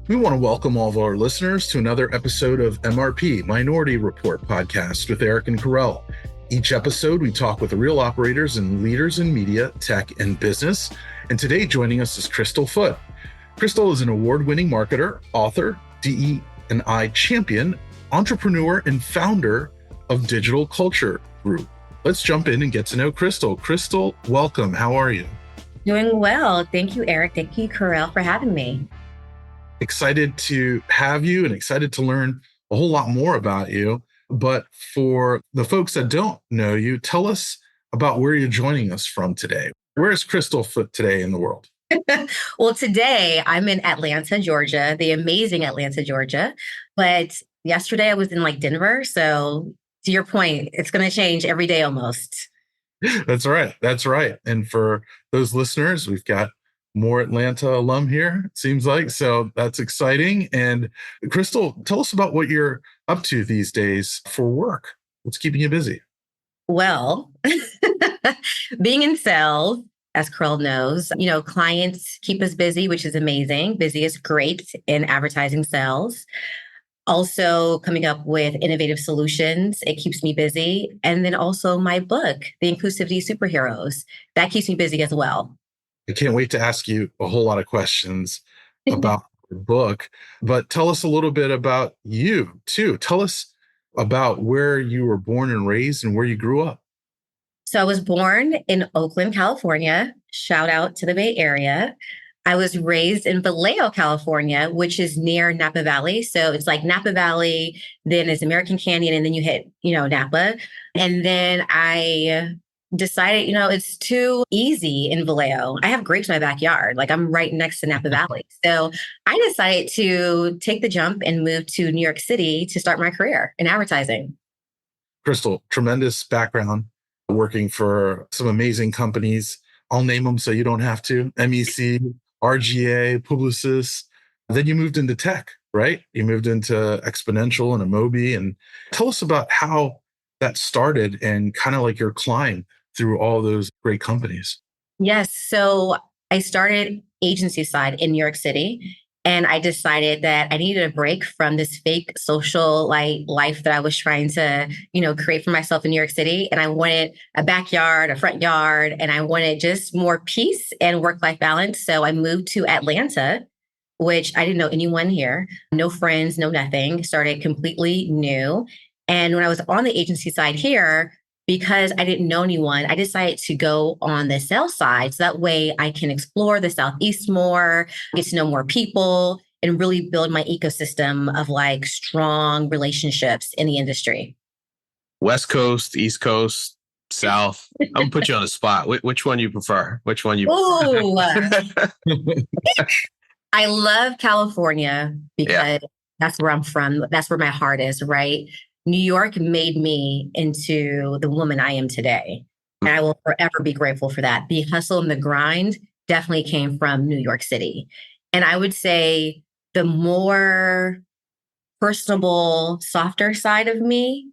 We want to welcome all of our listeners to another episode of MRP, Minority Report podcast with Eric and Carell. Each episode, we talk with the real operators and leaders in media, tech, and business. And today joining us is Crystal Foote. Crystal is an award-winning marketer, author, DE&I champion, entrepreneur, and founder of Digital Culture Group. Let's jump in and get to know Crystal. Crystal, welcome. How are you? Doing well. Thank you, Eric. Thank you, Carell, for having me. Excited to have you and excited to learn a whole lot more about you. But for the folks that don't know you, tell us about where you're joining us from today. Where is Crystal Foote today in the world? Well, today I'm in Atlanta, Georgia, the amazing Atlanta, Georgia. But yesterday I was in Denver. So to your point, it's going to change every day almost. That's right. That's right. And for those listeners, we've got more Atlanta alum here, it seems like. So that's exciting. And Crystal, tell us about what you're up to these days for work. What's keeping you busy? Well, being in sales, as Carell knows, clients keep us busy, which is amazing. Busy is great in advertising sales. Also coming up with innovative solutions. It keeps me busy. And then also my book, The Inclusivity Superheroes, that keeps me busy as well. I can't wait to ask you a whole lot of questions about the book, but tell us a little bit about you too. Tell us about where you were born and raised and where you grew up. So I was born in Oakland, California. Shout out to the Bay Area. I was raised in Vallejo, California, which is near Napa Valley. So it's like Napa Valley, then it's American Canyon, and then you hit, Napa. And then I decided, it's too easy in Vallejo. I have grapes in my backyard. I'm right next to Napa Valley. So I decided to take the jump and move to New York City to start my career in advertising. Crystal, tremendous background working for some amazing companies. I'll name them so you don't have to. MEC, RGA, Publicis. Then you moved into tech, right? You moved into Exponential and Amobi. And tell us about how that started and kind of like your climb through all those great companies. Yes. So I started agency side in New York City, and I decided that I needed a break from this fake social life that I was trying to, create for myself in New York City. And I wanted a backyard, a front yard, and I wanted just more peace and work-life balance. So I moved to Atlanta, which I didn't know anyone here, no friends, no nothing, started completely new. And when I was on the agency side here, because I didn't know anyone, I decided to go on the sales side. So that way I can explore the Southeast more, get to know more people, and really build my ecosystem of strong relationships in the industry. West Coast, East Coast, South. I'm gonna put you on the spot. Which one you prefer? Which one you prefer? I love California because that's where I'm from. That's where my heart is, right? New York made me into the woman I am today. And I will forever be grateful for that. The hustle and the grind definitely came from New York City. And I would say the more personable, softer side of me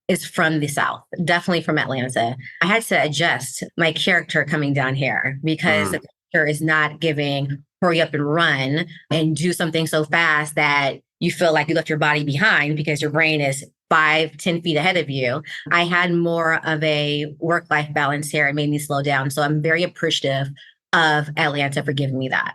is from the South, definitely from Atlanta. I had to adjust my character coming down here because the character is not giving hurry up and run and do something so fast that you feel like you left your body behind because your brain is 5-10 feet ahead of you. I had more of a work-life balance here. It made me slow down. So I'm very appreciative of Atlanta for giving me that.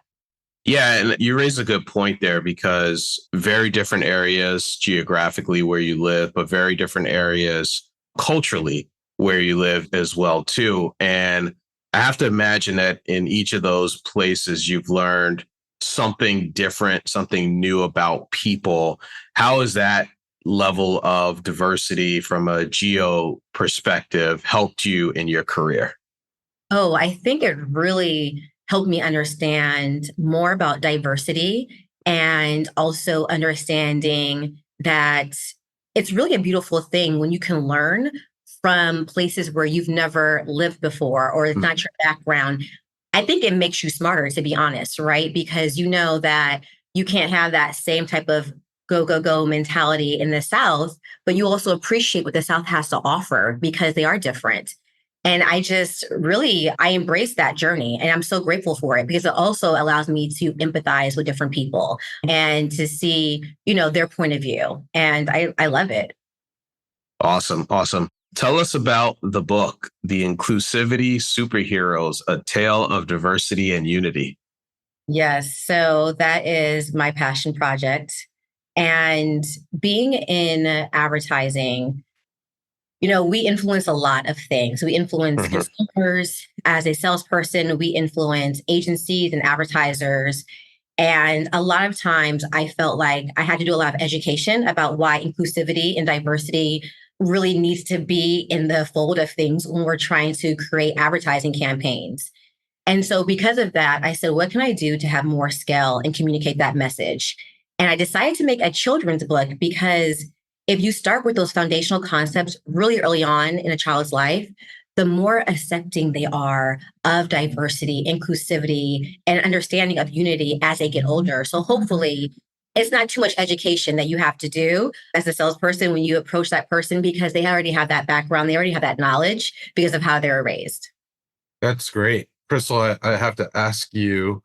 Yeah, and you raise a good point there because very different areas geographically where you live, but very different areas culturally where you live as well too. And I have to imagine that in each of those places you've learned something different, something new about people. How has that level of diversity from a geo perspective helped you in your career? Oh, I think it really helped me understand more about diversity and also understanding that it's really a beautiful thing when you can learn from places where you've never lived before or it's not your background. I think it makes you smarter, to be honest, right? Because you know that you can't have that same type of go, go, go mentality in the South, but you also appreciate what the South has to offer because they are different. And I embrace that journey. And I'm so grateful for it because it also allows me to empathize with different people and to see, their point of view. And I love it. Awesome. Awesome. Tell us about the book, The Inclusivity Superheroes, A Tale of Diversity and Unity. Yes. So that is my passion project. And being in advertising, we influence a lot of things. We influence Mhm. consumers as a salesperson, we influence agencies and advertisers. And a lot of times I felt like I had to do a lot of education about why inclusivity and diversity really needs to be in the fold of things when we're trying to create advertising campaigns. And so, because of that, I said, what can I do to have more scale and communicate that message? And I decided to make a children's book because if you start with those foundational concepts really early on in a child's life, the more accepting they are of diversity, inclusivity, and understanding of unity as they get older. So, hopefully, it's not too much education that you have to do as a salesperson when you approach that person because they already have that background, they already have that knowledge because of how they were raised. That's great. Crystal, I have to ask you,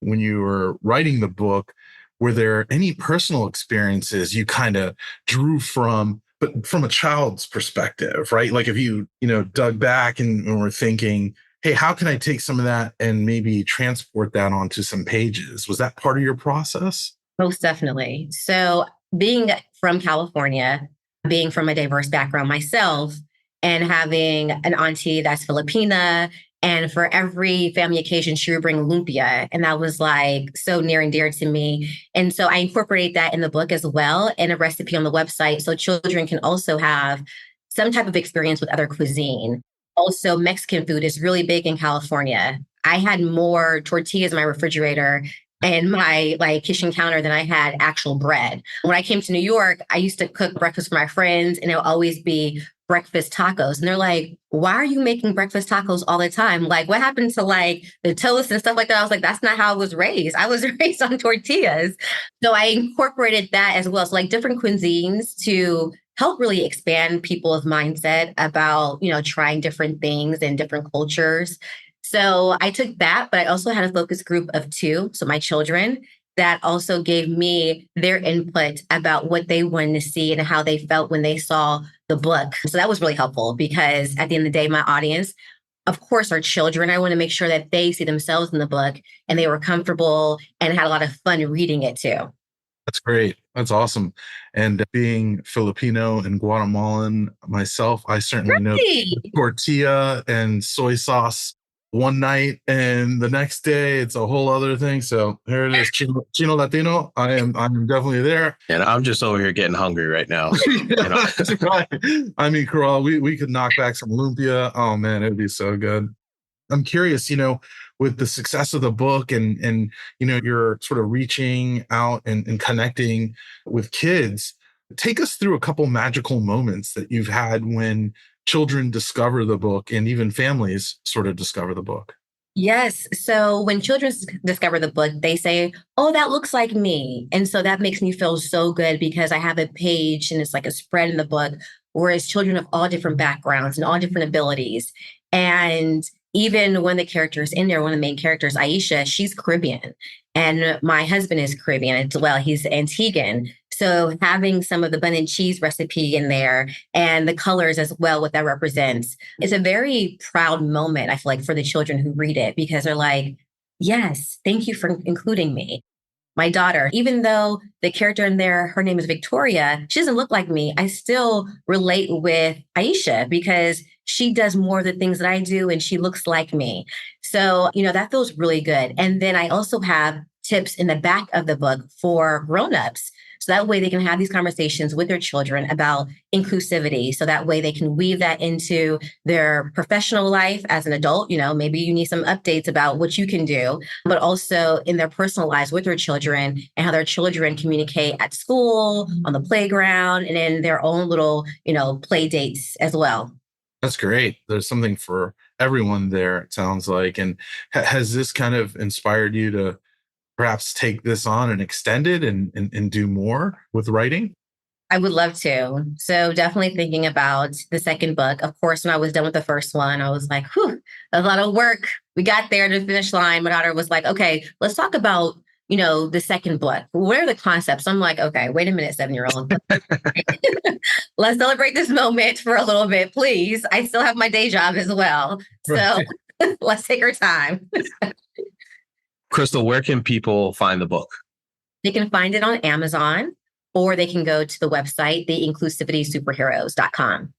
when you were writing the book, were there any personal experiences you kind of drew from, but from a child's perspective, right? Like if you dug back and were thinking, hey, how can I take some of that and maybe transport that onto some pages? Was that part of your process? Most definitely. So, being from California, being from a diverse background myself, and having an auntie that's Filipina, and for every family occasion, she would bring lumpia. And that was like so near and dear to me. And so I incorporate that in the book as well and a recipe on the website so children can also have some type of experience with other cuisine. Also, Mexican food is really big in California. I had more tortillas in my refrigerator and my like kitchen counter than I had actual bread. When I came to New York, I used to cook breakfast for my friends and it would always be breakfast tacos. And they're like, why are you making breakfast tacos all the time? Like, what happened to like the toast and stuff like that? I was like, that's not how I was raised. I was raised on tortillas. So I incorporated that as well. So like different cuisines to help really expand people's mindset about, trying different things and different cultures. So I took that, but I also had a focus group of two. So my children that also gave me their input about what they wanted to see and how they felt when they saw the book. So that was really helpful because at the end of the day, my audience, of course, are children. I want to make sure that they see themselves in the book and they were comfortable and had a lot of fun reading it too. That's great. That's awesome. And being Filipino and Guatemalan myself, I certainly know Really? tortilla and soy sauce one night and the next day it's a whole other thing. So here it is, Chino Latino. I'm definitely there. And I'm just over here getting hungry right now. Yeah, that's right. I mean, Carl, we could knock back some lumpia. Oh man, it'd be so good. I'm curious, with the success of the book and you're sort of reaching out and connecting with kids, take us through a couple magical moments that you've had when children discover the book and even families sort of discover the book. Yes. So when children discover the book, they say, oh, that looks like me. And so that makes me feel so good because I have a page and it's like a spread in the book, whereas children of all different backgrounds and all different abilities. And even when the character is in there, one of the main characters, Aisha, she's Caribbean. And my husband is Caribbean as well. He's Antiguan. So having some of the bun and cheese recipe in there and the colors as well, what that represents, is a very proud moment, I feel like, for the children who read it, because they're like, yes, thank you for including me. My daughter, even though the character in there, her name is Victoria, she doesn't look like me. I still relate with Aisha because she does more of the things that I do and she looks like me. So, that feels really good. And then I also have tips in the back of the book for grown-ups. So that way they can have these conversations with their children about inclusivity. So that way they can weave that into their professional life as an adult. Maybe you need some updates about what you can do, but also in their personal lives with their children and how their children communicate at school, on the playground, and in their own little, play dates as well. That's great. There's something for everyone there, it sounds like. And has this kind of inspired you to perhaps take this on and extend it and do more with writing? I would love to. So definitely thinking about the second book. Of course, when I was done with the first one, I was like, whew, a lot of work. We got there to the finish line. My daughter was like, okay, let's talk about, the second book. What are the concepts? I'm like, okay, wait a minute, 7-year-old. Let's celebrate this moment for a little bit, please. I still have my day job as well. So let's take our time. Crystal, where can people find the book? They can find it on Amazon, or they can go to the website, theinclusivitysuperheroes.com.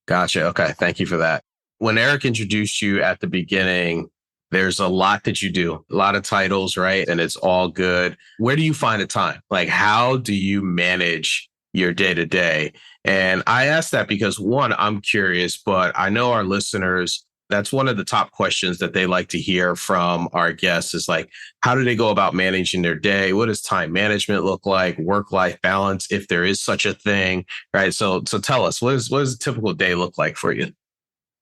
Gotcha. Okay. Thank you for that. When Eric introduced you at the beginning, there's a lot that you do, a lot of titles, right? And it's all good. Where do you find the time? Like, how do you manage your day to day? And I ask that because, one, I'm curious, but I know our listeners, that's one of the top questions that they like to hear from our guests is like, how do they go about managing their day? What does time management look like? Work-life balance, if there is such a thing, right? So tell us, what does a typical day look like for you?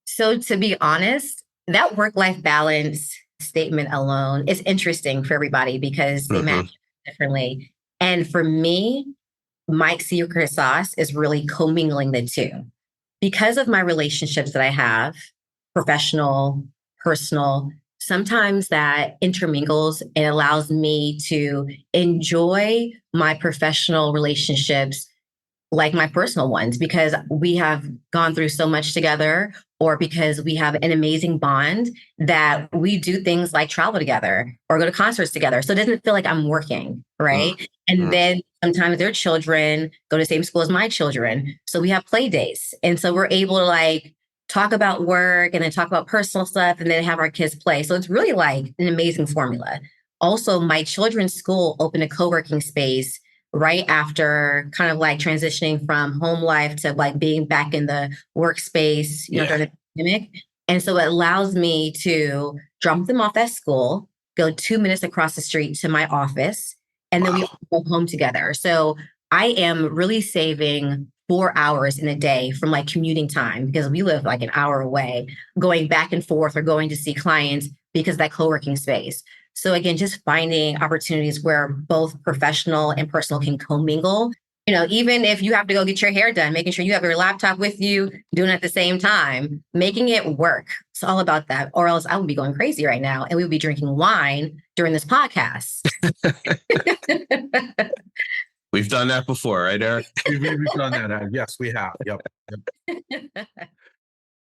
So to be honest, that work-life balance statement alone is interesting for everybody because they match differently. And for me, my secret sauce is really commingling the two. Because of my relationships that I have, professional, personal, sometimes that intermingles and allows me to enjoy my professional relationships like my personal ones because we have gone through so much together or because we have an amazing bond that we do things like travel together or go to concerts together. So it doesn't feel like I'm working, right? And then sometimes their children go to the same school as my children. So we have play dates. And so we're able to like talk about work and then talk about personal stuff and then have our kids play. So it's really like an amazing formula. Also, my children's school opened a co-working space right after kind of like transitioning from home life to like being back in the workspace, during the pandemic. And so it allows me to drop them off at school, go 2 minutes across the street to my office, and then we go home together. So I am really saving 4 hours in a day from like commuting time because we live like an hour away, going back and forth or going to see clients because of that co-working space. So again, just finding opportunities where both professional and personal can commingle. Even if you have to go get your hair done, making sure you have your laptop with you, doing it at the same time, making it work. It's all about that. Or else I would be going crazy right now and we would be drinking wine during this podcast. We've done that before, right, Eric? We've done that. Yes, we have. Yep.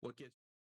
What gets